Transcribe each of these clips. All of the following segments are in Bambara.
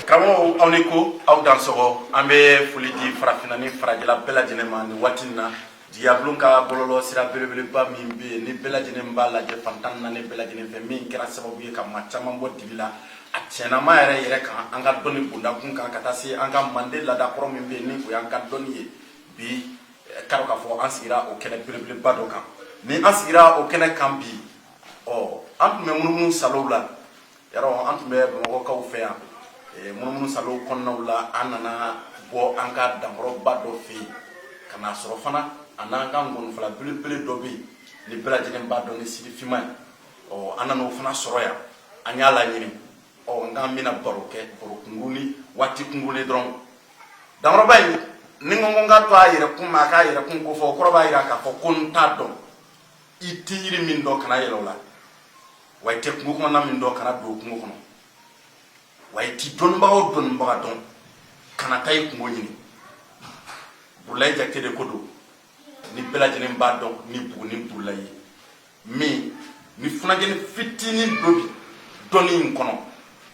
Kamo awniko aw dansogo ambe fuliti farafinani farajala bela jinema ni watina diablunka bololo sira belebele ba mimbe ni bela jinemba la je fantanna ni bela jinembe min kera sababu ye kam matama mo dibila atena ma yere kan anga doni bunda kun kan kata si anga mande la da pro mimbe ni ko anga doni ye bi karo ka fo ansira o kene belebele ba do kan ni ansira o kene kan bi o antu me munun salawla yaro antu me mo ko fe ya munun salo konnawla anana bo anka damro bado fi kana soro fana ananga ngon fala bele do bi ni bela jenen bado ni sidi fima o anano fana soro ya anyala nyini o ngamina baroke boro kunguni wati kunguni dron damro bay ni ngongo ngato ayire kuma ka ayire kun ko fo koroba ayira ka fo kun tado itiri min do kana yelola way tek ngukuma na min do kana do kungukono way ti don bawo don kana tay ko ngoni bulay jakte de kodo ni bela jenen ba don ni bu ni bulay mi ni funa jeni fitini dobi doni kono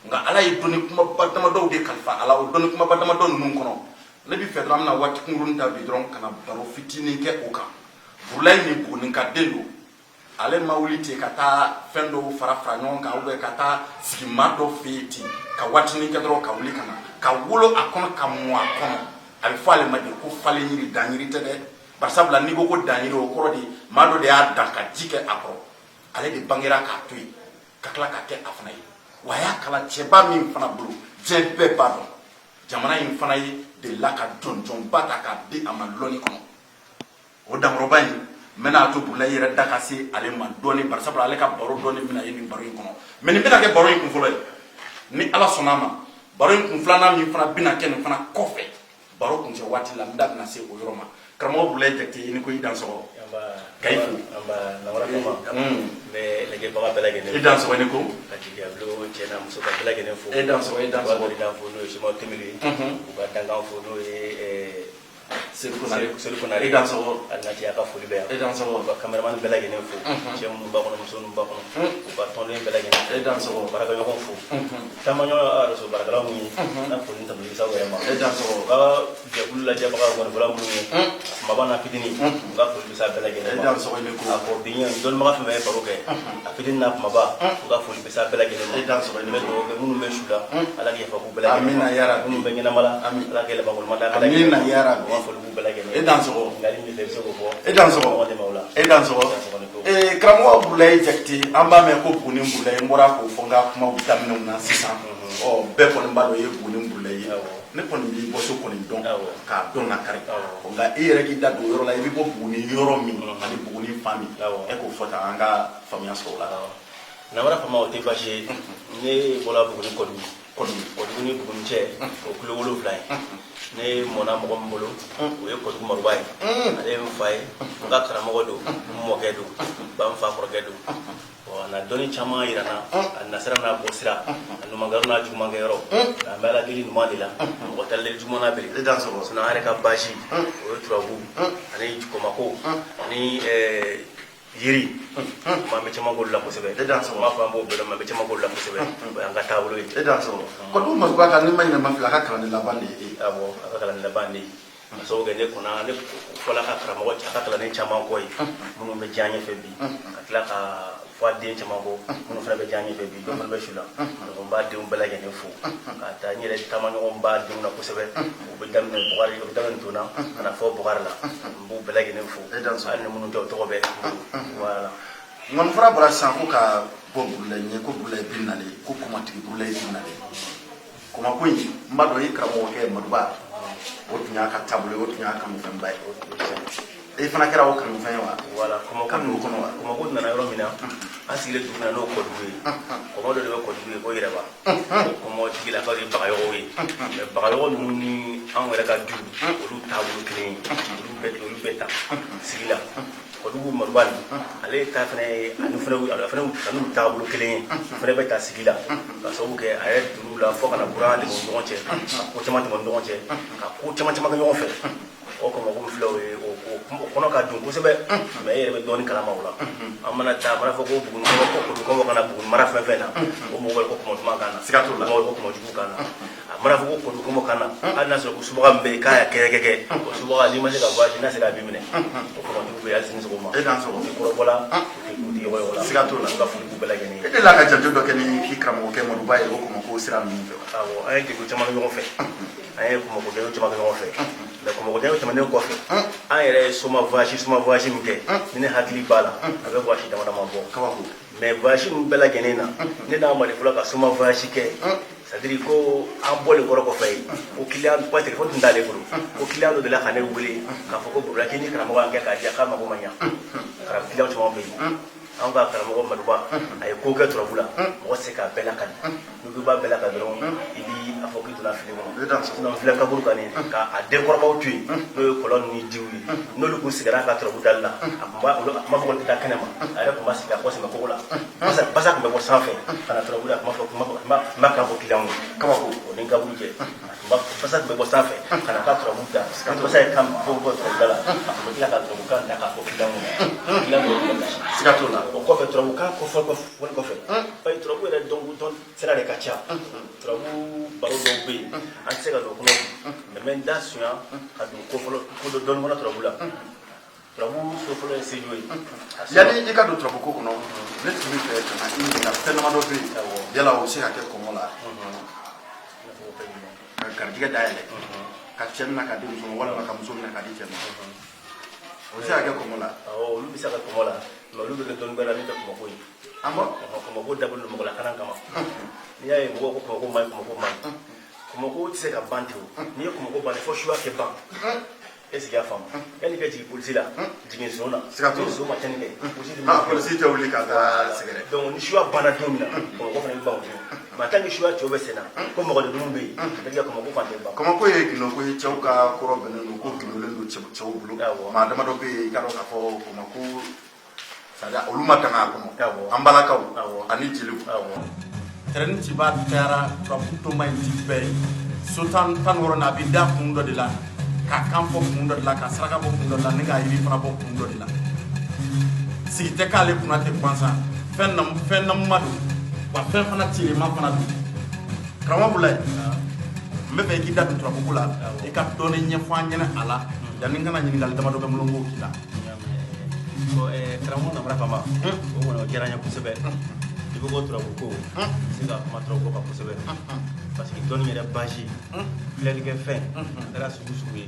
nga ala yi doni kuma badama do de kalfa ala o doni kuma badama do nun kono nabi fedram na wati kungurun ta bi dron kana baro fitini ke oka bulay ni bu ni ka delu ale mawliti kata fendo farafra nyon ka ube kata sigimado fiti ka watini kedro ka wuli kana ka wulo akon ka mu akon al fale ma de ko fale nyiri daniri tede barsabla ni go ko daniri o korodi mado de adda ka jike akro ale de bangira ka tui ka kala ka ke afnai waya kala cheba mi fana bulu jebe pardon jamana in fana yi de laka jonjon bata ka de amaloni kono o damrobani mena to bula yere daka si ale ma doni barsabla ale ka baro doni mina yini baro kono meni bina ke baro kun folo ni ala sonama baro kun flana mi fana bina ken fana kofe baro kun je wati la ndak na se o yoroma kramo bula jekti ni ko idan so kayfu amba na wala kama me lege baba belage ne idan so ne ko kati ya blo chena muso ba belage ne fo idan so no je mo temili ba danga fo no Serukunari idan so anati aka fuli be idan so ba cameraman belage ne fo chemu ba kono muso ba kono ba tonle belage ne idan so baraka yo fo tamanyo araso baraka mu na fo ni tabi sa wayama idan so ba jabul la jaba ko bala mu maba na fitini ga fuli sa belage ne idan so ne ko ko binya don ma fa me baroke afidin na maba ga fuli sa belage ne idan so ne ko be munu me shuda ala ge fa ko belage amina ya rabbi munu be ngina mala ala ge la bangol manda amina ya rabbi edan so edan so edan so kramo bulay jakti amba me ko bunin bulay ngora ko fonga kuma utamne na sisa o be ko mbado ye bunin bulay ne ko ni bo so ko ni don ka don na kare ko nga e reki da do yoro la bi bo bunin yoro mi ani bunin fami e ko fota anga famia so la na wara fama o te baje ne bola bunin ko ni bunin che o kulo wolo fly ne mona mo mbolo o ye ko ko marwai ale mi fay nga kara mo do mo kedo bam fa ko kedo o na doni chama irana na sera na ko sira no magaro na juma ngero na mala dili no madila o talle juma na beri edan so na are ka bashi o trabu ani ko mako ani yiri ma me chama golla ko sebe edan so ma fa mo be ma me chama golla ko sebe nga tabulo edan so ko dum mas ba kan ni ma fila ka kan la bande abo aka kan la bande so ga ne kuna ne fola ka karamɔgɔ ka kalan caman ko ye minnu bɛ diɲɛ ɲɛfɛ bi ka tila ka fɔ den caman ko minnu fana bɛ diɲɛ ɲɛfɛ bi dɔ fana bɛ su la donc n b'a denw bɛɛ lajɛlen fo ka taa n yɛrɛ taamaɲɔgɔn b'a denw na kosɛbɛ u bɛ daminɛ Bugari u bɛ daminɛ Dona ka na fɔ Bugari la n b'u bɛɛ lajɛlen fo hali ni minnu tɛ o tɔgɔ bɛ voilà ngon fara bɔra sisan ko ka bɔ Burulayi ɲɛ ko Burulayi bi nalen ko kɔmatigi Burulayi bi nalen kɔma ko in n b'a dɔn i karamɔgɔkɛ Maduba o tun y'a ka taabolo o tun y'a kanufɛnba ye e fana kɛra o kanufɛn ye wa voilà kanu kɔnɔ wa Kɔmɔko nana yɔrɔ min na an sigilen dugu min na n'o Kɔdugu ye kɔmɔ dɔ de bɛ Kɔdugu ye ko Yɛrɛba kɔmɔtigilakaw de Bagayɔgɔw ye mais Bagayɔgɔ ninnu ni anw yɛrɛ ka du olu taabolo kelen ye olu bɛ ta sigi la Kɔdugu Maduba ale ta fana ye ani fana taabolo kelen ye fana bɛ ta sigi la ka sababu kɛ a ye dugu la fo ka na buran de ɲɔgɔn cɛ ka ko caman tɛmɛ ɲɔgɔn cɛ ka ko caman kɛ ɲɔgɔn fɛ o Kɔmɔko filɛ o ye o kɔnɔ ka dun kosɛbɛ mais e yɛrɛ bɛ dɔɔnin kalama o la an mana taa a mana fɔ ko Buguni kɔmɔ kana Buguni mara fɛn fɛn na o mɔgɔ bɛ ko Kɔmɔtuma kan na siga t'o la mɔgɔ bɛ ko Kɔmɔjugu kan na a mana fɔ ko Kɔdugu kɔmɔ kan na hali n'a sɔrɔ ko subaga min bɛ yen k'a y'a kɛ o subaga n'i ma se ka voyage n'a se ka bi minɛ o Kɔmɔjugu bɛ yen hali sini sɔgɔma e t'an sɔrɔ i kɔrɔbɔla k'u di yɔrɔ la siga t'o la ka foli k'u bɛɛ lajɛlen ye e la ka janto dɔ kɛ ni k'i karamɔgɔkɛ Maduba ye o Kɔmɔko sira ninnu fɛ wa awɔ an ye degun caman kɛ ɲɔgɔn fɛ an ye Kɔmɔko caman kɛ ɲɔgɔn fɛ mais Kɔmɔko tɛmɛnen kɔfɛ an yɛrɛ ye soma voyage min kɛ ni ne hakili b'a la a bɛ voyage dama dama bɔ kabako mais voyage min bɛɛ lajɛlen na ne n'a Mali fɔlɔ ka soma voyage kɛ c'est à dire ko an bɔlen kɔrɔ kɔfɛ yen ko client ko téléphone tun t'ale bolo ko client dɔ de la ka ne wele k'a fɔ ko Burulayi k'i ni karamɔgɔ an kɛ k'a di k'a mago ma ɲa karamɔgɔ client caman bɛ yen an ka karamɔgɔ Maduba a ye ko kɛ turabu la mɔgɔ tɛ se k'a bɛɛ lakali n'u b'a bɛɛ lakali dɔrɔn i b'i a fɔ k'i donna fili kɔnɔ filɛ kaburu kan k'a denkɔrɔbaw to yen n'o ye kɔlɔn ni diw ye n'olu kun sigara a ka turabu dali la a kun b'a fɔ ko tɛ taa kɛnɛ ma a yɛrɛ kun b'a sigi a kɔ sɛmɛ kogo la basa kun bɛ bɔ sanfɛ ka na turabu la a kun b'a kan fɔ client ye kabako o ni kaburu cɛ basa kun bɛ bɔ sanfɛ ka na ka turabu da basa ye kan bɔ turabu da la a kun bɛ tila ka turabu kan da k'a fɔ client ye siga t'o la o kɔfɛ turabukan kɔfɔli kɔfɛ bayi turabu yɛrɛ dɔn sira de ka ca turabu baro dɔw bɛ yen an tɛ se ka don kɔnɔ mais n bɛ n da sunya ka don ko dɔɔnin kɔnɔ turabu la turabu so fɔlɔ ye Sejo ye yanni i ka don turabu ko kɔnɔ ne tun bɛ fɛ ka na i ɲininka fɛn damadɔ bɛ yen yala o bɛ se ka kɛ kɔngɔ la ka garijɛgɛ dayɛlɛ ka cɛ minɛ ka di muso ma walima ka muso minɛ ka di cɛ ma o bɛ se ka kɛ kɔngɔ la olu bɛ se ka kɔngɔ la mais olu bɛ kɛ dɔɔnin bɛɛ la min tɛ Kɔmɔko ye Kɔmɔko dabɔlen don mɔgɔlakalan kama n'i y'a ye mɔgɔw ko Kɔmɔko man ɲi Kɔmɔko tɛ se ka ban ten n'i ye Kɔmɔko ban fo suya kɛ ban est-ce que i y'a faamu yanni ka jigin polisi la jigin zon na zon ma tiɲɛni kɛ polisi tɛ wuli ka taa sɛgɛrɛ donc ni suya banna don min na Kɔmɔko fana bɛ ban o don mais tant que suya cɛw bɛ sen na ko mɔgɔ de dun bɛ yen c'est-à-dire Kɔmɔko fan tɛ ban Kɔmɔko ye gindo ko ye cɛw ka kɔrɔ bɛnnen don ko gindolen don cɛw bolo maa damadɔ bɛ yen i ka dɔn k'a fɔ Kɔmɔko olu ma tanga a kɔnɔ an balakaw ani jeliw tɛrɛni ciba cayara turabu toma in ti bɛɛ ye so tan wɔɔrɔ na a bɛ da kun dɔ de la ka kan fɔ kun dɔ de la ka saraka bɔ kun dɔ de la ni ka yiri fana bɔ kun dɔ de la sigi tɛ k'ale kunna tɛ gansan fɛn namuma don wa fɛn fana cilema fana don karamɔgɔ Burulayi n bɛ fɛ i k'i da don turabuko la i ka dɔɔnin ɲɛfɔ an ɲɛna a la yanni n kana ɲininkali damadɔ bɛ n bolo n k'o k'i la karamɔgɔ Namara Fama o kɔni o diyara n ye kosɛbɛ i bɛ ko turabuko se ka kuma turabuko kan kosɛbɛ parce que dɔnni yɛrɛ basi filɛlikɛ fɛn a kɛra sugu sugu ye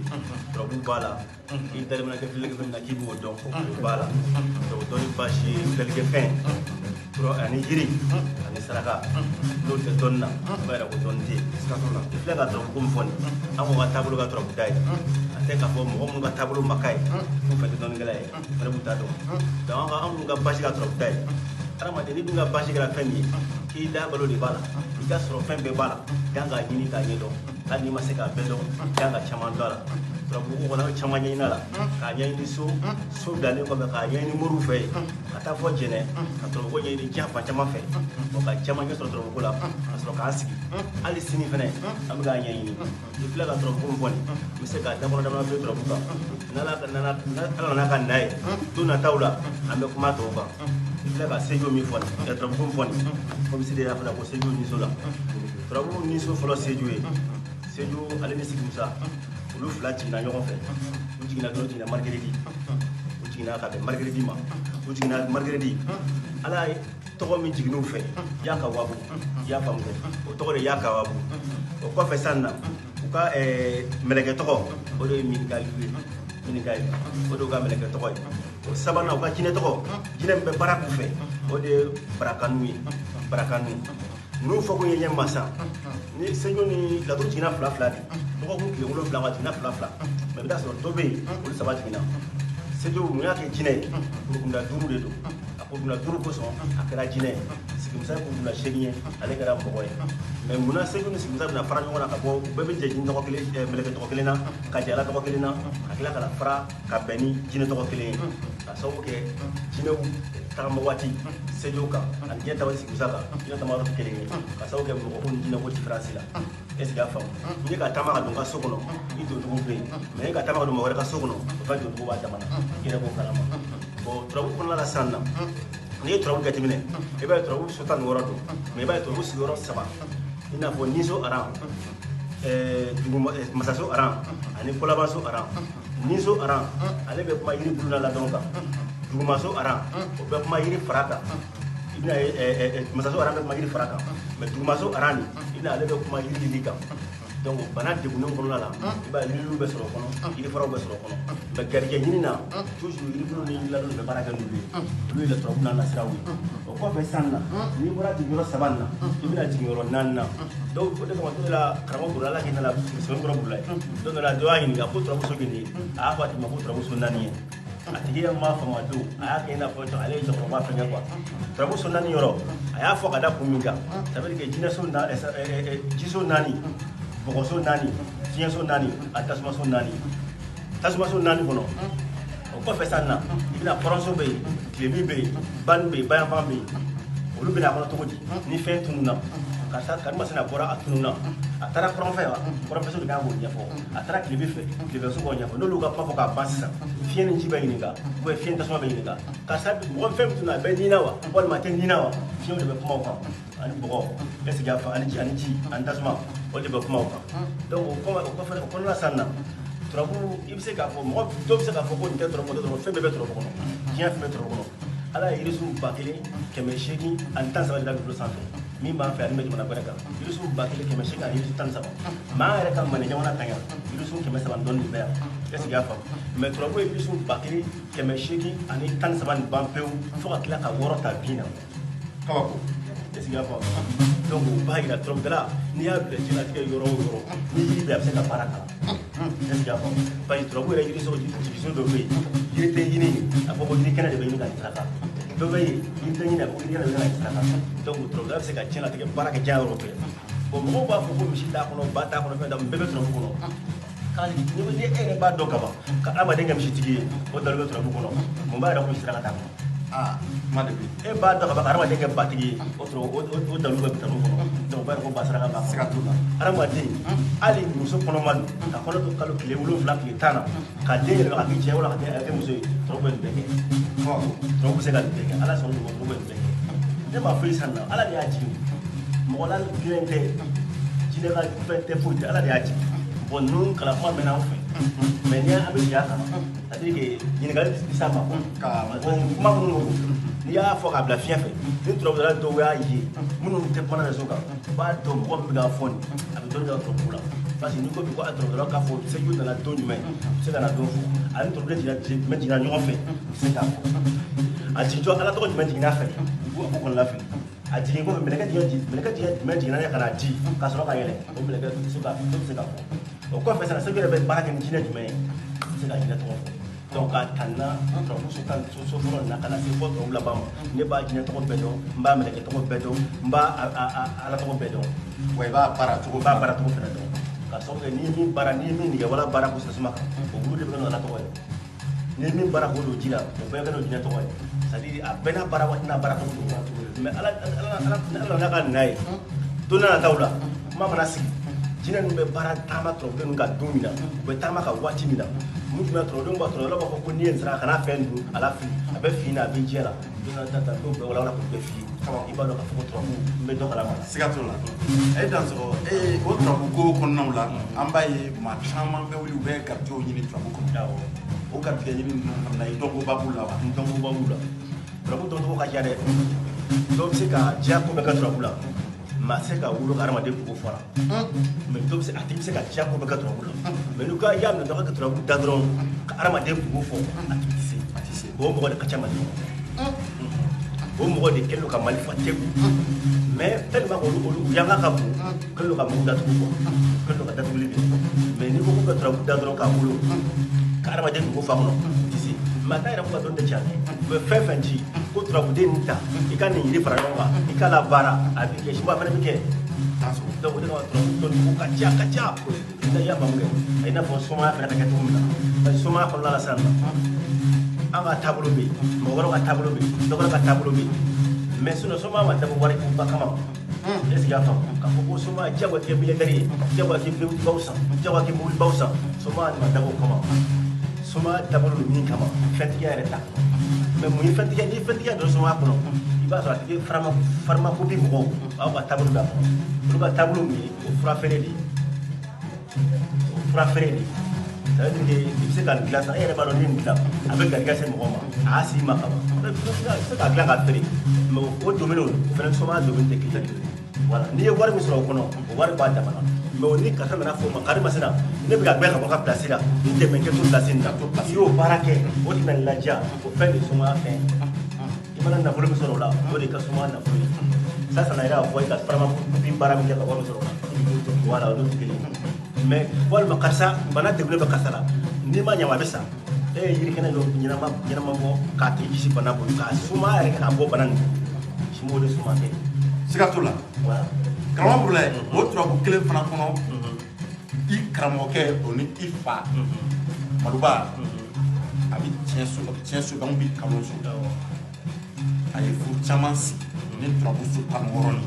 turabu b'a la i dalen mana kɛ filɛlikɛ fɛn na k'i b'o dɔn o b'a la donc dɔnni basi ye filɛlikɛ fɛn ani yiri ani saraka n'o tɛ dɔnni na o b'a yɛrɛ ko dɔnni tɛ yen i filɛ ka turabuko min fɔ nin an ko ka taabolo ka turabu da ye a tɛ k'a fɔ mɔgɔ minnu ka taabolo ma k'a ye k'u fɛn tɛ dɔnnikɛla ye fɛnɛ b'u ta dɔn donc an minnu ka basi ka turabu da ye adamaden ni dun ka basi kɛra fɛn min ye k'i da balo de b'a la i ka sɔrɔ fɛn bɛɛ b'a la i kan k'a ɲini k'a ɲɛdɔn hali n'i ma se k'a bɛɛ dɔn i kan ka caman dɔn a la turabuko kɔnɔ an bɛ caman ɲɛɲini a la k'a ɲɛɲini so bilalen kɔfɛ k'a ɲɛɲini moriw fɛ yen ka taa fɔ jɛnɛ ka turabuko ɲɛɲini diɲɛ fan caman fɛ ka caman ɲɛ sɔrɔ turabuko la ka sɔrɔ k'an sigi hali sini fɛnɛ an bɛ k'a ɲɛɲini i filɛ ka turabuko min fɔ nin n bɛ se k'a dakɔnɔ dama fili turabu kan n'ala nana ka na ye don nataw la an bɛ kuma tɔw kan i filɛ ka Sejo min fɔ nin turabuko min fɔ nin komisiri y'a fɔ ko Sejo niso la turabu niso fɔlɔ Sejo ye Sejo ale ni Sigi Musa olu fila jiginna ɲɔgɔn fɛ u jiginna dɔrɔn jiginna margeredi u jiginna ka bɛn margeredi ma u jiginna margeredi ala ye tɔgɔ min jiginn'u fɛ Yakawabu i y'a faamu o tɔgɔ de Yakawabu o kɔfɛ san na u ka mɛlɛkɛ tɔgɔ o de ye Minikayi o de y'u ka mɛlɛkɛ tɔgɔ ye o sabanan u ka jinɛ tɔgɔ jinɛ min bɛ baara k'u fɛ o de ye Barakanu ye Barakanu n'u fɔ kun ye ɲɛ masa ni Sejo ni Laturu jiginna fila fila de dɔgɔkun tile 7 wa jiginna fila fila mɛ i bɛ taa sɔrɔ dɔ bɛ yen olu 3 jiginna Sejo mun y'a kɛ jinɛ ye kurukunda 5 de don a kurukunda 5 kosɔn a kɛra jinɛ ye Sigimusa ye kurukunda 8 ye ale kɛra mɔgɔ ye mɛ munna Sejo ni Sigimusa bɛna fara ɲɔgɔn na ka bɔ u bɛɛ bɛ jɛ jinɛ tɔgɔ kelen mɛlɛkɛ tɔgɔ kelen na ka jɛ ala tɔgɔ kelen na ka tila ka na fara ka bɛn ni jinɛ tɔgɔ kelen ye ka sababu kɛ jinɛw tagama waati Sejo kan ani jinɛ tama Sigimusa kan jinɛ tama yɔrɔ tɛ kelen ye ka sababu kɛ mɔgɔ ko ni jinɛ ko différence la est-ce que y'a faamu n'i ye ka taama ka don n ka so kɔnɔ i doncogo bɛ yen mɛ n'i ka taama ka don mɔgɔ wɛrɛ ka so kɔnɔ o ka doncogo b'a damana i yɛrɛ b'o kalama bon turabu kɔnɔna la sisan na n'i ye turabu jateminɛ i b'a ye turabu so 16 don mɛ i b'a ye turabu sigiyɔrɔ 3 i n'a fɔ Niso Aran Masaso Aran ani Kolabanso Aran Niso Aran ale bɛ kuma yiri bulu na ladɔn kan Dugumaso Aran o bɛ kuma yiri fara kan i bɛna ye Masaso Aran bɛ kuma yiri fara kan mɛ Dugumaso Aran i bɛna ale bɛ kuma yiri lili kan donc bana degunnen kɔnɔna la i b'a ye yiriliw bɛ sɔrɔ o kɔnɔ yirifaraw bɛ sɔrɔ o kɔnɔ mɛ garijɛ ɲini na toujours yiribulu ni yiriladon bɛ baara kɛ n'olu ye olu ye turabu n'a nasiraw ye o kɔfɛ san na n'i bɔra jigiyɔrɔ 3 na i bɛna jigiyɔrɔ 4 na donc o de kama don dɔ la karamɔgɔ bolo ala k'i nana sɛbɛnkɔrɔ bolo ye don dɔ la dɔ y'a ɲininka ko turabuso kelen ye a y'a fɔ a tigi ma ko turabuso 4 ye a tigi ye m'a faamu a don a y'a kɛ i n'a fɔ ale ye cɛkɔrɔba fɛngɛ quoi turabuso 4 yɔrɔ a y'a fɔ ka da kun min kan ça veut dire que jinɛso jiso 4 bɔgɔso 4 fiɲɛso 4 a tasumaso 4 tasumaso 4 kɔnɔ o kɔfɛ san na i bɛna kɔrɔnso bɛ yen tilebin bɛ yen bani bɛ yen bayanfan bɛ yen olu bɛna a kɔnɔ cogo di ni fɛn tununna karima sina bɔra a tununna a taara kɔrɔn fɛ wa kɔrɔnfɛso de kan k'o ɲɛfɔ a taara tilebin fɛ tilebinso b'o ɲɛfɔ n'olu ka kuma fɔ k'a ban sisan fiɲɛ ni ji bɛ ɲininka ou fiɲɛ tasuma bɛ ɲininka karisa mɔgɔ fɛn min tunna a bɛ ɲina wa walima a tɛ ɲina wa fiɲɛw de bɛ kuma o kan ani bɔgɔ est-ce que y'a fɔ ani ji ani tasuma o de bɛ kuma o kan donc o kɔfɛ o kɔnɔna san na turabu i bɛ se k'a fɔ mɔgɔ dɔw bɛ se k'a fɔ ko nin tɛ turabu dɔrɔn fɛn bɛɛ bɛ turabu kɔnɔ diɲɛ fɛn bɛɛ turabu kɔnɔ ala ye yirisun 1000 ani 17 da dugukolo sanfɛ min b'an fɛ ani bɛ jamana wɛrɛ kan yirisun 1000 ani yirisun 17 maa an yɛrɛ ka mande jamana kan yan yirisun 700 dɔɔni de bɛ yan est-ce que y'a faamu mɛ turabu ye yirisun 1000 ani 17 nin ban pewu fo ka tila ka 6 ta bin na kabako est-ce que y'a faamu donc o b'a yira turabudala n'i y'a bila diɲɛlatigɛ yɔrɔ o yɔrɔ ni yiri bɛ a bɛ se ka baara kalan est-ce que y'a faamu parce que turabu yɛrɛ jiriso dɔ bɛ yen yiri tɛ ɲini a fɔ ko yiri kɛnɛ de bɛ ɲini ka nin saraka dɔ bɛ yen yiri tɛ ɲini a fɔ ko yiri kɛnɛ de bɛ ɲini ka nin saraka donc turabudala bɛ se ka diɲɛlatigɛ baara kɛ diɲɛ yɔrɔ bɛɛ bon mɔgɔw b'a fɔ ko misi t'a kɔnɔ ba t'a kɔnɔ fɛn t'a kɔnɔ bɛɛ bɛ turabu kɔnɔ ni e yɛrɛ b'a dɔn kaban ka adamaden kɛ misitigi ye o dalu bɛ turabu kɔnɔ mun b'a yɛrɛ ko sira ka t'a kɔnɔ e b'a dɔn kaban ka adamaden kɛ batigi ye o dalu bɛ turabu kɔnɔ donc o b'a yɛrɛ ko basiraka b'a se ka t'o la adamaden hali muso kɔnɔma don ka kɔnɔ to kalo tile 7 tile 10 na ka den yɛlɛma ka k'i cɛ wala ka kɛ muso ye turabu bɛ nin bɛɛ kɛ turabu bɛ se ka nin bɛɛ kɛ ala sɔnna turabu bɛ nin bɛɛ kɛ ne m'a fɔ sisan na ala de y'a jigin mɔgɔ la diinɛ tɛ jinɛ ka fɛn tɛ foyi tɛ ala de y'a jigin bon ninnu kalan kuma mɛnna an fɛ mɛ n'i a bɛ jigin a kan c'est à dire que ɲininkali bisa ma kuma minnu don n'i y'a fɔ k'a bila fiɲɛ fɛ ni turabudala dɔw y'a ye minnu tɛ kuma réseau kan u b'a dɔn mɔgɔ min bɛ k'a fɔ nin a bɛ dɔnni kɛ turabu la parce que n'i ko bi ko a turabudala k'a fɔ Seju nana don jumɛn u bɛ se ka na don fɔ ani turabudala jiginna ɲɔgɔn fɛ u bɛ se k'a fɔ a jigintɔ ala tɔgɔ jumɛn jiginna fɛ u b'o kɔnɔ lafili a jigin kɔfɛ mɛlɛkɛ jumɛn jiginna ne ka na di ka sɔrɔ ka yɛlɛ o mɛlɛkɛ bɛ se ka fɔ o kɔfɛ sisan Seju yɛrɛ bɛ baara kɛ ni jinɛ jumɛn ye u bɛ se ka jinɛ tɔgɔ fɔ donc a tanna turabu so fɔlɔ nin na ka na se fɔ turabu laban ma ne b'a jinɛ tɔgɔ bɛɛ dɔn n b'a mɛlɛkɛ tɔgɔ bɛɛ dɔn n b'a ala tɔgɔ bɛɛ dɔn wa i b'a baara cogo fɛnɛ dɔn ka sababu kɛ n'i ye min baara n'i ye min nɛgɛ wala baara ko sasuma kan o bulu de bɛ kɛ n'o ala tɔgɔ ye n'i ye min baara k'o don ji la o bɛɛ bɛ kɛ n'o jinɛ tɔgɔ ye c'est à dire a bɛɛ n'a baara waati n'a baara cogo don mais ala nana ka n'a ye don n'a nataw la kuma mana sigi jinɛ ninnu bɛ baara taama turabu ninnu ka don min na u bɛ taama ka waati min na mun tun bɛ tɔrɔdenw b'a tɔrɔdɔ b'a fɔ ko n'i ye nin sara kana fɛn dun a la fili a bɛ fin na a bɛ jɛ la don na ta dɔw bɛ wala k'u bɛ fi i b'a dɔn k'a fɔ ko turabu n bɛ dɔ kalama siga t'o la dan sɔrɔ o turabu ko kɔnɔnaw la an b'a ye maa caman bɛ wuli u bɛ garijɛw ɲini turabu kɔnɔ o garijɛgɛ ɲini ninnu fana ye dɔnkoba b'u la wa dɔnkoba b'u la turabu dɔncogo ka ca dɛ dɔw bɛ se ka diya ko bɛɛ kɛ turabu la maa se ka wolo ka hadamaden bugu fara mɛ dɔw bɛ se a tigi bɛ se ka diya ko bɛɛ kɛ turabu la mɛ n'u ka y'a minɛ dɔ ka kɛ turabu da dɔrɔn ka hadamaden bugu fɔ a tigi tɛ se o mɔgɔ de ka ca mali kɔnɔ o mɔgɔ de kɛlen don ka mali fa tegu mɛ tellement que olu yanga ka bon kɛlen don ka mugu datugu quoi kɛlen don ka datuguli kɛ mɛ n'i ko k'u bɛ turabu da dɔrɔn k'a wolo ka hadamaden bugu fa kɔnɔ tɛ se mɛ a t'a yɛrɛ fɔ ka dɔn tɛ ca u bɛ fɛn fɛn ci ko turabuden nin ta i ka nin yiri fara ɲɔgɔn kan i k'a la baara a bɛ kɛ suma fana bɛ kɛ donc o de kama turabu dɔncogo ka ca i y'a faamu kɛ i n'a fɔ sumaya fana bɛ kɛ cogo min na parce que sumaya kɔnɔna la sisan an ka taabolo bɛ yen mɔgɔ wɛrɛw ka taabolo bɛ yen dɔ wɛrɛ ka taabolo bɛ yen mais sinon sumaya ma dabɔ wari ba kama est ce que y'a faamu k'a fɔ ko sumaya jagoya kɛ miliyɔnɛri ye jagoya kɛ bilibaw san jagoya kɛ mobilibaw san sumaya ma dabɔ o kama sumaya dabɔlen don min kama fɛntigiya yɛrɛ t'a kɔnɔ mais mun ye fɛntigiya n'i ye fɛntigiya don sumaya kɔnɔ i b'a sɔrɔ a tigi pharmacopée mɔgɔw aw ka taabolo b'a kɔnɔ olu ka taabolo min ye o fura feere de ye o fura feere de ye ça veut dire que i bɛ se ka nin dilan sisan e yɛrɛ b'a dɔn ni nin dilan a bɛ garijɛgɛ se mɔgɔ ma a y'a s'i ma ka ban i bɛ se k'a dilan k'a feere mais o domaine o fana sumaya domaine tɛ kelen ye voilà n'i ye wari min sɔrɔ o kɔnɔ o wari b'a dama na mais o ni karisa nana fɔ o ma kari masina ne bɛ ka bɛɛ ka bɔ ka place la n dɛmɛ kɛ to place nin na i y'o baara kɛ o de bɛ na ladiya o fɛn de ye sumaya fɛn i mana nafolo min sɔrɔ o la o de ka sumaya nafolo ye sisan na yɛrɛ y'a fɔ i ka pharmacopée baara min kɛ ka wari min sɔrɔ o la voilà olu tɛ kelen ye mais walima karisa bana degunnen bɛ karisa la n'i ma ɲama a bɛ sa e ye yirikɛnɛ dɔ ɲɛnama bɔ k'a tigi kisi bana bolo k'a sumaya yɛrɛ kɛ k'a bɔ bana nin sumaya o de sumaya kɛ siga t'o la voilà karamɔgɔ bolo o turabu kelen fana kɔnɔ i karamɔgɔkɛ o ni i fa maluba a bɛ tiɲɛ so donc bi kalon so a ye furu caman sigi ni turabu so tan wɔɔrɔ nin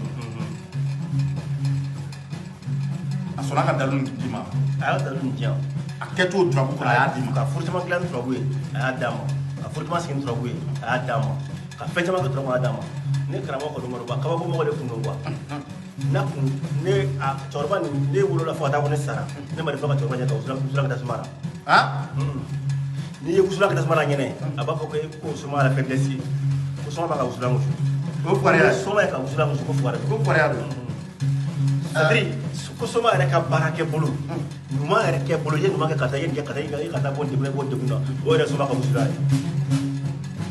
a sɔnna ka dalu nin d'i ma a y'a dalu nin diyan a kɛ t'o turabu kɔnɔ a y'a d'i ma ka furu caman dilan ni turabu ye a y'a d'a ma ka furu caman sigi ni turabu ye a y'a d'a ma ka fɛn caman kɛ turabu a y'a d'a ma ne karamɔgɔ kɔni maluba kabako mɔgɔ de tun don quoi n'a kun ne a cɛkɔrɔba nin ne wolola fo ka taa ko ne sara ne ma de fɔ ka cɛkɔrɔba ɲɛ ka wusula ka taa suma na n'i ye wusula ka taa suma na ɲɛnɛ a b'a fɔ ko suma la faiblesse ko suma b'a ka wusula musu o fariya suma ye ka wusula musu ko fugari ko fariya don c'est-à-dire ko suma yɛrɛ ka baara kɛ bolo ɲuman yɛrɛ kɛ bolo i ye ɲuman kɛ ka taa i ye nin kɛ ka taa i ka taa bɔ degun na bɔ degun na o yɛrɛ suma ka wusula ye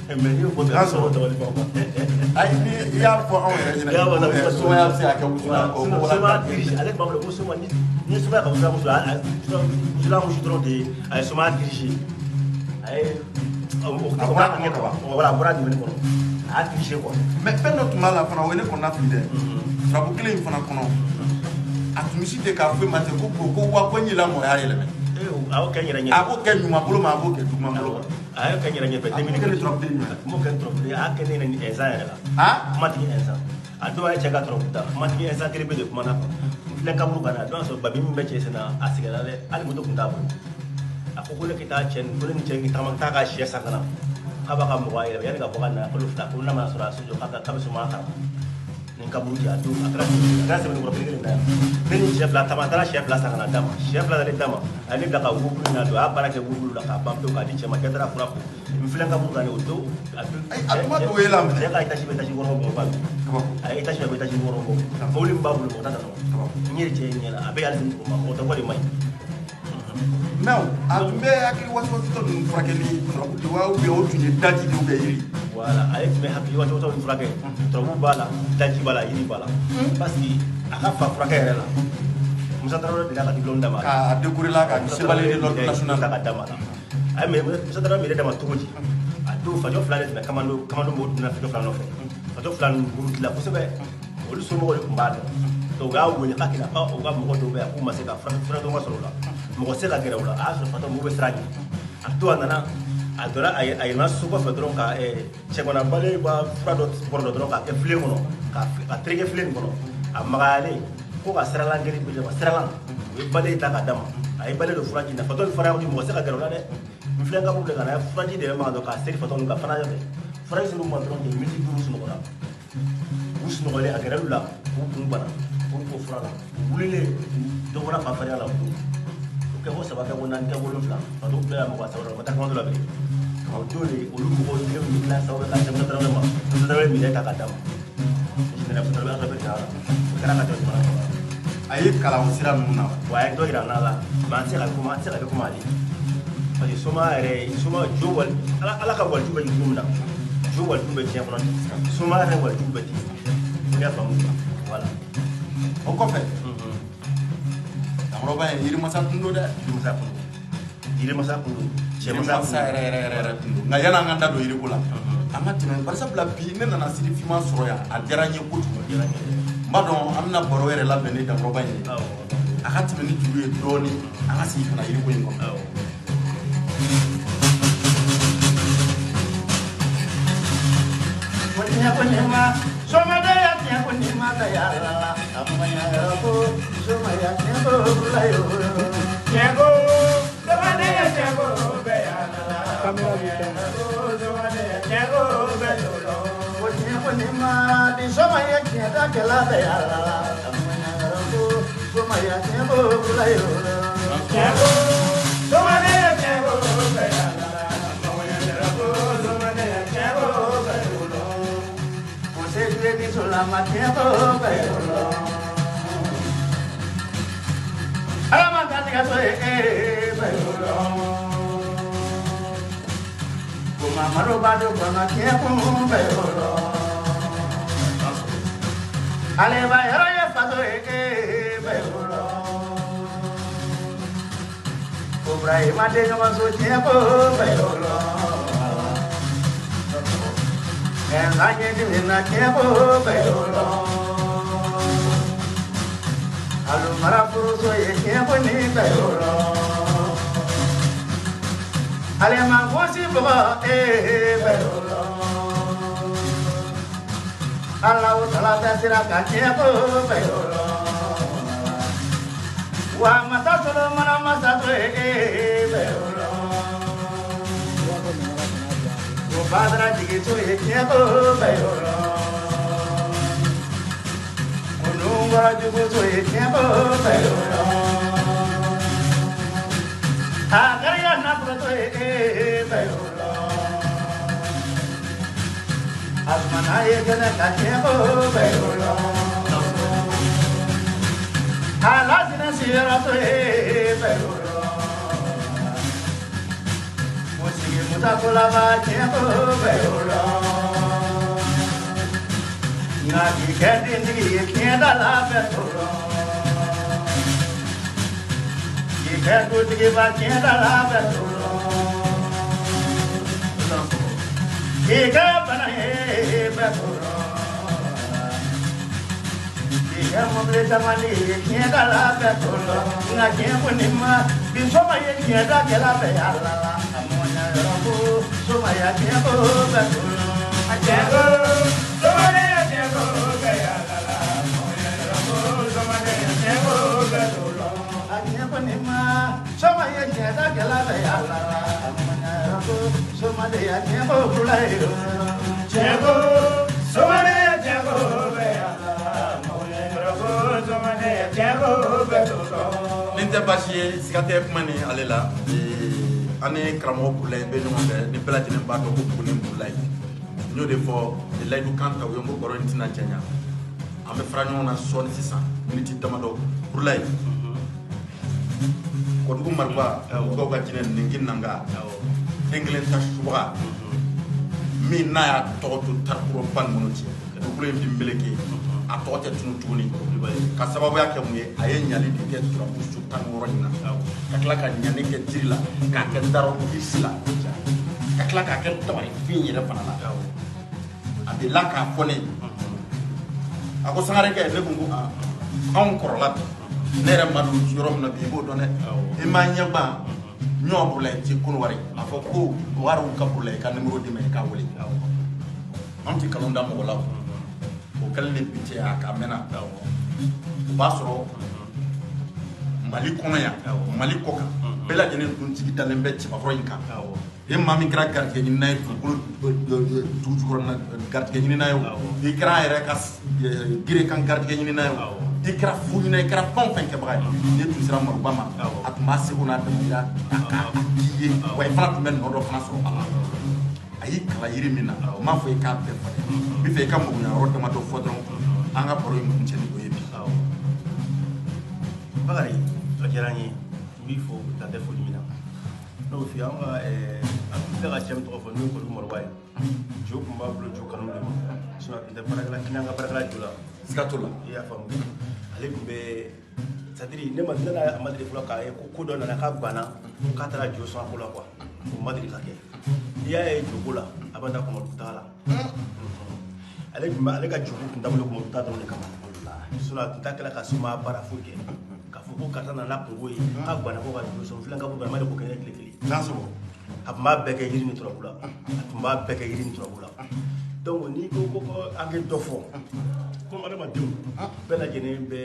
mais n'i y'o fɔ dɔrɔn sɔrɔ dabali ban quoi ayi ni i y'a fɔ anw yɛrɛ ɲɛna sumaya bɛ se ka kɛ wusula kɔ sumaya dirige ale tun b'a fɔ ko suma ni sumaya ka wusula musu wusula musu dɔrɔn de a ye sumaya dirige a ye o bɔra ɲɛ ka ban voilà a bɔra dumuni kɔnɔ a y'a dirige quoi mais fɛn dɔ tun b'a la fana o ye ne kɔnɔna fili dɛ turabu kelen in fana kɔnɔ a tun bɛ si ten k'a fɔ e ma ten ko wa ko n yɛlɛ mɔgɔ y'a yɛlɛmɛ a y'o kɛ n yɛrɛ ɲɛ a b'o kɛ ɲuman bolo ma a b'o kɛ juguman bolo ma a y'o kɛ n yɛrɛ ɲɛ fɛ a m'o kɛ ni turabuden ɲuman a m'o kɛ ni turabuden a y'a kɛ ne yɛrɛ ni ɛnzan yɛrɛ la kuma tigi ɛnzan a don a ye cɛ ka turabu ta kuma tigi ɛnzan kelen bɛ de kumana quoi filɛ kaburu kan na a don y'a sɔrɔ babi min bɛ cɛ sen na a sɛgɛnna dɛ hali moto tun t'a bolo a ko ne ka taa cɛ nin ko ne ni cɛ in tagama taa ka sɛ san ka na k'a b'a ka mɔgɔ yɛlɛma yanni ka bɔ ka na kalo fila ko n'a ma sɔrɔ a sojɔ k'a bɛ sumaya kama ni kaburu cɛ a don a kɛra sɛbɛnnikɔrɔ kelen na yan ne ni sɛ fila taama a taara sɛ fila san ka na d'a ma sɛ fila dalen d'a ma a ye ne bila ka wurubulu in na don a y'a baara kɛ wurubulu la k'a ban pewu k'a di cɛ ma cɛ taara fura ko n filɛ kaburu kan o don a tuma to ye la minɛ cɛ ka étage bɛ étage wɔɔrɔ bɔ ba bi a ye étage bɛ étage wɔɔrɔ bɔ mobili min b'a bolo mɔgɔ t'a ta sɔrɔ n yɛrɛ cɛ ɲɛ la a bɛ hali dugu ma mɔgɔ tɛ wari ma ɲi mais a tun bɛ hakili wasowasotɔ ninnu furakɛli turabu de wa ou bien o tun ye daji de ou bien yiri voilà ale tun bɛ hakili wasowasotɔ ninnu furakɛ turabu b'a la daji b'a la yiri b'a la parce que a ka fa furakɛ yɛrɛ la Musa Tarawele delila ka diplôme d'a ma k'a décoré la k'a di chevalier de l'ordre national ta ka d'a ma la a ye Musa Tarawele yɛrɛ d'a ma cogo di a don fajɔ fila de tun bɛ kamando mɔgɔw tun bɛ fajɔ fila nɔfɛ fajɔ fila ninnu burutila kosɛbɛ olu somɔgɔw de tun b'a dɔn donc u y'a wele k'a kɛna u ka mɔgɔ dɔw bɛ yan k'u ma se ka furakɛtɔ ma sɔrɔ o la mɔgɔ se ka gɛrɛ o la a y'a sɔrɔ fatɔ mɔgɔw bɛ siran ɲɛ a don a nana a donna a yɛlɛma so kɔfɛ dɔrɔn ka cɛganabalɛ ba fura dɔ bɔrɔ dɔ dɔrɔn k'a kɛ filen kɔnɔ ka tereke filen nin kɔnɔ a magayalen ko ka siralan gɛrɛ bi ma siralan o ye bale ta k'a d'a ma a ye bale do furaji na fatɔ fana di mɔgɔ se ka gɛrɛ o la dɛ n filɛ ka bolo ka na furaji de bɛ ma dɔn k'a seri fatɔ ninnu ka fana fɛ furaji seri ma dɔrɔn de miniti duuru sunɔgɔla u sunɔgɔlen a gɛrɛ la k'u kun bana k'u ko fura la u wulilen dɔ bɔra fanfariya la o kɛ ko 3 kɛ ko 4 kɛ ko 7 fatɔ bɛɛ y'a mɔgɔ a sababu la o ma taa kuma dɔ la bilen o don de olu mɔgɔw kelen min dilan sababu ka tɛmɛ dɔrɔn ma dɔrɔn minɛ ta ka d'a ma minɛ dɔrɔn bɛ taa o kɛra ka jɔ jamana kɔnɔ a ye kalan sira ninnu na wa a ye dɔ yira an na la mɛ an tɛ se ka kɛ kuma ale parce que soma yɛrɛ soma jo wali ala ka walijuw bɛ cogo min na jo walijuw bɛ diɲɛ kɔnɔ soma yɛrɛ walijuw bɛ ten o y'a faamu voilà o kɔfɛ Damɔrɔba ye yirimasa kun don dɛ yirimasa kun don cɛmasa yɛrɛ kun don nka yan'an ka da don yiriko la an ka tɛmɛ barisabula bi ne nana siri finman sɔrɔ yan a diyara n ye kojugu n b'a dɔn an bɛna baro yɛrɛ labɛn ni Damɔrɔba in ye a ka tɛmɛ ni juru ye dɔɔni an ka sigi ka na yiriko in kɔnɔ Somadaya tiempo ni mataya la amanya ko somaya tiempo bulayo tiempo somadaya tiempo beya la amanya ko somadaya tiempo beyo ko tiempo ni ma di somaya tiempo kala beya la amanya ko somaya tiempo bulayo tiempo somadaya tiempo beya la amanya ko somadaya tiempo beyo Sedih selamat ya Bapak. Alamat hati kasih Bapak. Kuma maru badu kuma kia kum Bapak. Ale bayar ya pato Bapak. Kubrai mati nyama suci Bapak. And I get in a cabo, Bayo. Alumarapu, so you can't put me, Bayo. Alema was impossible, Bayo. Allow Talata Siraka, Cabo, Bayo. Wamasato, Manamasato, Bayo. Padra di so ye tiempo bayo Kununga jugo so ye tiempo bayo Agariya na pro so ye bayo Asmana ye gana ka tiempo bayo Alasina sira so ye bayo Mutakula ba tiempo beola Nagi kedin digi kienda la beola Ikedu digi ba kienda la beola Ike bana he beola Ike mumle zamani kienda la beola Nagi punima bisoma ye kienda kela beala Somaya tiempo beto, tiempo, somaya tiempo beala, somaya tiempo beto, tiempo ni ma, somaya tiempo kela beala, somaya tiempo bulayo, tiempo, somaya tiempo beala, somaya tiempo beto. Ninte basie sikate kumani alela. Ani karamɔgɔ Burulayi bɛ ɲɔgɔn fɛ ni bɛɛ lajɛlen b'a dɔn ko Buguni Burulayi n y'o de fɔ de layidu kan ta u ye n ko baro in tɛna janya an bɛ fara ɲɔgɔn na sɔɔni sisan miniti damadɔ Burulayi Kodugu Mariba dɔw ka jinɛ Ningi Nanga den kelen ta subaga min n'a y'a tɔgɔ to Tarikura ba ninnu cɛ dugukolo in bi meleke a tɔgɔ tɛ tunu tuguni ka sababuya kɛ mun ye a ye ɲali de kɛ turabu su 16 in na ka tila ka ɲani kɛ jiri la k'a kɛ daro kisi la ka tila k'a kɛ tabarifin yɛrɛ fana la a de la k'a fɔ ne a ko Sangarekɛ ne ko anw kɔrɔla bi ne yɛrɛ ma don yɔrɔ min na bi i b'o dɔn dɛ i ma ɲɛgban ɲɔ Burulayi ti Konowari a fɔ ko wariw ka Burulayi ka numéro di ma i k'a wele anw ti kalon da mɔgɔ la o kɛlen de bi cɛ a ka mɛnna o b'a sɔrɔ Mali kɔnɔ yan Mali kɔ kan bɛɛ lajɛlen dun jigi dalen bɛ cɛbakɔrɔ in kan e maa min kɛra garijɛgɛ ɲinina ye dugukolo dugu jukɔrɔ garijɛgɛ ɲinina ye i kɛra a yɛrɛ ka gere kan garijɛgɛ ɲinina ye i kɛra fu ɲinina i kɛra fɛn o fɛn kɛbaga ye ne tun sera Maruba ma a tun b'a seko n'a damayira ta k'a k'i ye wa i fana tun bɛ nɔ dɔ fana sɔrɔ a la a y'i kalan yiri min na o m'a fɔ i k'a bɛɛ fɔ dɛ n bɛ fɛ i ka magoɲa yɔrɔ damadɔ fɔ dɔrɔn an ka baro in kuncɛ ni o ye bi Bakari a diyara n ye n b'i fo ka tɛ foli min na n'o f'i ye an tɛ ka cɛ min tɔgɔ fɔ n'o ye Kɔdu Maruba ye jo tun b'a bolo jo kanu de ma sinon a tun tɛ baarakɛla kini an ka baarakɛla jo la siga t'o la i y'a faamu ale tun bɛ c'est-à-dire ne n'a ma deli fɔlɔ k'a ye ko dɔ nana k'a banna k'a taara jo sɔn a ko la quoi o ma deli ka kɛ n'i y'a ye joko la a b'a da kɔngɔ taga la ale ka joko tun dabɔlen kɔngɔ taga dɔrɔn de kama sinon a tun t'a kɛla ka suma baara foyi kɛ k'a fɔ ko karisa nana kungo ye k'a banna ko ka jo sɔn filan ka bɔ ma de ko kɛnɛ tile kelen n'a sɔrɔ a tun b'a bɛɛ kɛ yiri ni turabu la a tun b'a bɛɛ kɛ yiri ni turabu la donc n'i ko an ka dɔ fɔ comme adamadenw bɛɛ lajɛlen bɛ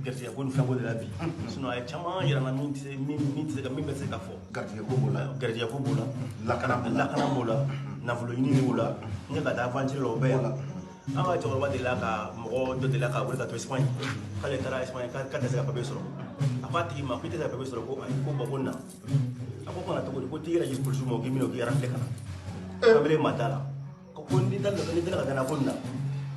garijɛgɛ ko ni fɛnko de la bi sinon a ye caman yira n na min bɛ se ka fɔ garijɛgɛ ko b'o la garijɛgɛ ko b'o la lakana b'o la nafolo ɲini b'o la n ye ka taa aventure la o bɛɛ yan an ka cɛkɔrɔba delila ka mɔgɔ dɔ delila ka wele ka to Espagne k'ale taara Espagne k'a tɛ se ka papier sɔrɔ a ko a tigi ma ko i tɛ se ka papier sɔrɔ ko ayi ko ko na a ko kana cogo di ko tigi yɛrɛ y'i polisiw ma k'i minɛ k'i rafle kana kamalen ma da la ko ni dala ka gana ko na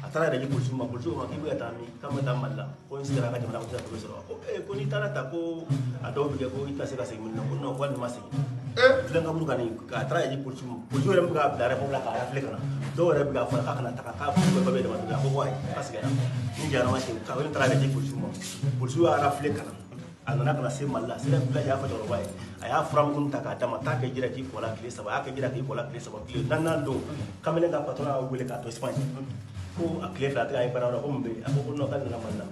a taara yɛrɛ di polisiw ma k'i bɛ ka taa min k'an bɛ taa Mali la ko n sigila ka jamana ko tɛ se ka papier sɔrɔ ko n'i taara ta ko a dɔw bɛ kɛ ko i tɛ se ka segin Mali la ko non ko hali ni ma segin filen kaburu kɔni k'a taara yɛrɛ di polisiw ma polisiw yɛrɛ bɛ ka bila rɛfɔ la k'a rafle kana dɔw yɛrɛ bɛ k'a fɔ k'a kana taga k'a bɛ papier dama a ko ayi k'a sɛgɛnna ni jara ma segin k'a taara yɛrɛ di polisiw ma polisiw y'a rafle kana a nana kana se Mali la sera village y'a fɔ cɛkɔrɔba ye a y'a furamugu ta k'a d'a ma taa kɛ jira k'i kɔ la tile 3 a y'a kɛ jira k'i kɔ la tile 3 tile 4 don kamalen ka patron y'a wele k'a to Espagne ko a tile 2 a tɛ ka ye baara la ko mun bɛ yen a ko non k'ale nana Mali la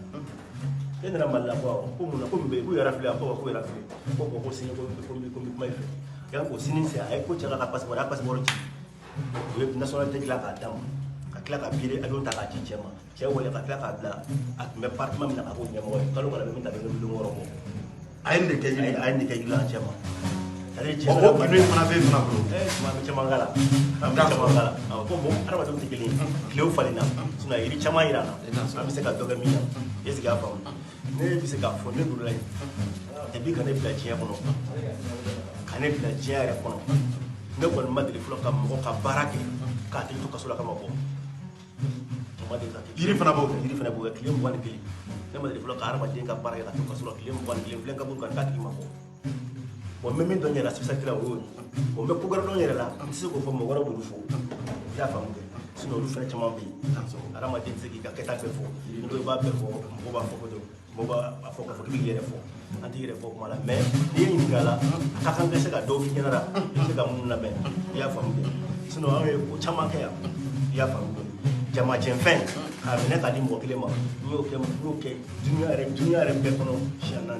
e nana Mali la ko mun na ko mun bɛ yen ko yɛrɛ filɛ a ko yɛrɛ filɛ ko sini ko n bɛ kuma i fɛ yan ko sini se a ye ko cɛ ka passeport a passeport ci u ye nationalité dilan k'a d'a ma ka tila ka billet avion ta k'a ci cɛ ma cɛ wele ka tila k'a bila a tun bɛ appartement min na ka k'o ɲɛmɔgɔ ye kalo kalo bɛ min ta bɛ miliyɔn wɔɔrɔ bɔ a ye nin de kɛ yiri a ye nin kɛ yiri la cɛ ma ale cɛ o kilo fana bɛ fana bolo tuma bɛ caman k'a la an bɛ caman k'a la ko bon adamadenw tɛ kelen ye tilew falen na sinon yiri caman yira na an bɛ se ka dɔ kɛ min na est ce que a faamu ne bɛ se k'a fɔ ne duru la yen depuis ka ne bila diɲɛ kɔnɔ ka ne bila diɲɛ yɛrɛ kɔnɔ ne kɔni ma deli fɔlɔ ka mɔgɔ ka baara kɛ k'a tigi to kaso la kama bɔ yiri fana b'o kɛ tile 21 ne ma deli fɔlɔ ka hadamaden ka baara kɛ ka to kaso la tile 21 filɛ kaburu kan k'a tigi ma bɔ bon n bɛ min dɔn n yɛrɛ la spécialité la o y'o ye bon n bɛ ko wɛrɛ dɔn n yɛrɛ la n tɛ se k'o fɔ mɔgɔ wɛrɛ b'olu fɔ i y'a faamu kɛ sinon olu fɛnɛ caman bɛ yen hadamaden tɛ se k'i ka kɛta bɛɛ fɔ ni dɔ i b'a bɛɛ fɔ mɔgɔw b'a fɔ ko mɔgɔw b'a fɔ k'a fɔ k'i b'i yɛrɛ fɔ an t'i yɛrɛ fɔ kuma la mais n'i ye ɲininka a la a ka kan ka se ka dɔw f'i ɲɛna la i bɛ se ka mun lamɛn i y'a faamu kɛ sinon an ye ko caman kɛ yan i y'a faamu kɛ jamajɛnfɛn k'a minɛ k'a di mɔgɔ kelen ma n y'o kɛ duniya yɛrɛ bɛɛ kɔnɔ siɲɛ 4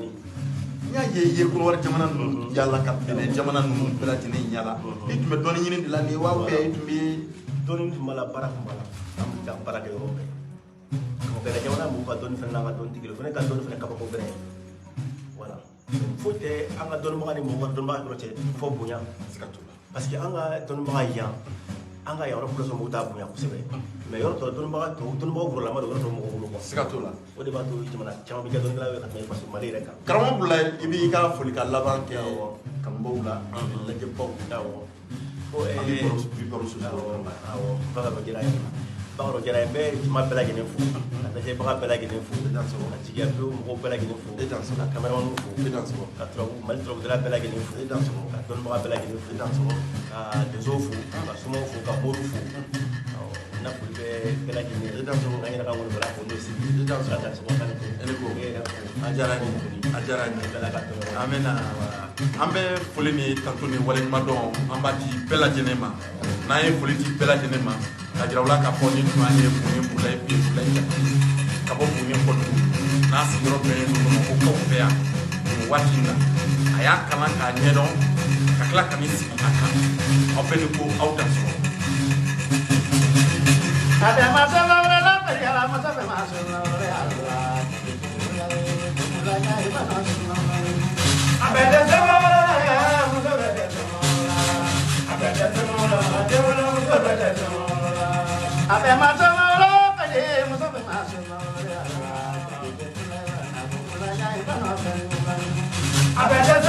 n y'a ye yirikɔrɔ wɛrɛ jamana ninnu yala ka bɛnɛ jamana ninnu bɛɛ lajɛlen yala i tun bɛ dɔɔni ɲini de la nin wa ou bien i tun bɛ dɔɔni tun b'a la baara tun b'a la an bɛ taa baara kɛ yɔrɔ bɛɛ bɛnɛ jamana mɔgɔw ka dɔɔni fana n'an ka dɔɔni tɛ kelen fo ne ka dɔɔni fana kabako bɛnɛ ye voilà foyi tɛ an ka dɔɔnibaga ni mɔgɔ dɔnnibaga yɔrɔ cɛ fɔ bonya parce que an ka dɔnnibaga yan an ka yɔrɔ fɔlɔ mɔgɔw t'a bonya kosɛbɛ mais yɔrɔ tɔ dɔnnibagaw gorolama don yɔrɔ tɔ mɔgɔw bolo quoi siga t'o la o de b'a to jamana caman bɛ kɛ dɔnnikɛla ye ka tɛmɛ faso Mali yɛrɛ kan karamɔgɔ Bululayi i b'i ka foli ka laban kɛ kanubaw la lajɛbaw an bɛ baro so awɔ Bakari o diyara n ye Bakari o diyara n ye n bɛ jama bɛɛ lajɛlen fo ka lajɛbaga bɛɛ lajɛlen fo ka jigiya pewu mɔgɔw bɛɛ lajɛlen fo ka kameramanw fo ka Mali turabudala bɛɛ lajɛlen fo ka dɔnnibaga bɛɛ lajɛlen fo ka donsow fo ka somaw fo ka moriw fo na foli bɛ bɛɛ lajɛlen ye an yɛrɛ ka wolofala fo n'o sigi ka dansɔgɔ kan a diyara n ye an bɛ na an bɛ foli ni tanto ni waleɲuman dɔn an b'a di bɛɛ lajɛlen ma n'an ye foli di bɛɛ lajɛlen ma ka jira u la k'a fɔ ni tun an ye Buguni Bululayi Jatigi ka bɔ Buguni Kɔdugu n'a sigiyɔrɔ bɛnnen don Bamakɔ kaw fɛ yan nin waati in na a y'a kalan k'a ɲɛdɔn ka tila ka n'i sigi a kan aw bɛɛ ni ko aw dansɔgɔ. Ada I bet